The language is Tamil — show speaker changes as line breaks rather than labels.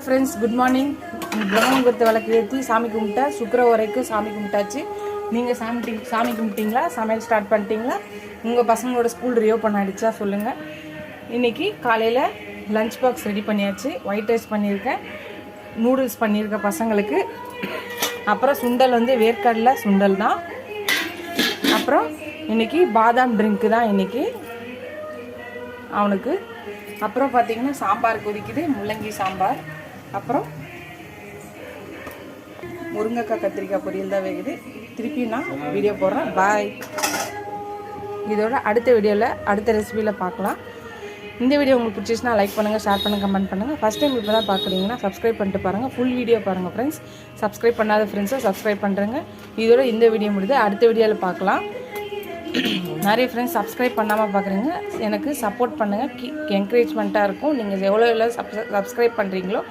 Friends, good morning. பிரம்மமுகூர்த்த விளக்கு ஏற்றி சாமி கும்பிட்டா சுக்கர வரைக்கும் சாமி கும்பிட்டாச்சு. நீங்கள் சாமி கும்பிட்டீங்களா? சமையல் ஸ்டார்ட் பண்ணிட்டீங்களா? உங்கள் பசங்களோட ஸ்கூல் ரியோப்பன் ஆகிடுச்சா சொல்லுங்கள். இன்றைக்கி காலையில் லஞ்ச் பாக்ஸ் ரெடி பண்ணியாச்சு. ஒயிட் ரைஸ் பண்ணியிருக்கேன், நூடுல்ஸ் பண்ணியிருக்கேன் பசங்களுக்கு. அப்புறம் சுண்டல் வேர்க்கடலை சுண்டல் தான். அப்புறம் இன்றைக்கி பாதாம் ட்ரிங்க்கு தான் இன்றைக்கி அவனுக்கு. அப்புறம் பார்த்திங்கன்னா சாம்பார் கொதிக்குது, முள்ளங்கி சாம்பார். அப்புறம் முருங்கைக்காய் கத்திரிக்காய் பொரியல் தான் வேகுது. திருப்பி நான் வீடியோ போடுறேன். பாய். இதோட அடுத்த வீடியோவில் அடுத்த ரெசிபியில் பார்க்கலாம். இந்த வீடியோ உங்களுக்கு பிடிச்சிச்சுன்னா லைக் பண்ணுங்கள், ஷேர் பண்ணுங்கள், கமெண்ட் பண்ணுங்கள். ஃபஸ்ட் டைம் இப்போ தான் பார்க்குறீங்கன்னா சப்ஸ்கிரைப் பண்ணிட்டு பாருங்கள். ஃபுல் வீடியோ பாருங்கள் ஃப்ரெண்ட்ஸ். சப்ஸ்கிரைப் பண்ணாத ஃப்ரெண்ட்ஸை சப்ஸ்கிரைப் பண்ணுறேங்க. இதோட இந்த வீடியோ முடியுது, அடுத்த வீடியோவில் பார்க்கலாம். நிறைய ஃப்ரெண்ட்ஸ் சப்ஸ்கிரைப் பண்ணாமல் பார்க்குறீங்க. எனக்கு சப்போர்ட் பண்ணுங்கள், என்கரேஜ்மெண்ட்டாக இருக்கும். நீங்கள் எவ்வளோ சப்ஸ்கிரைப் பண்ணுறீங்களோ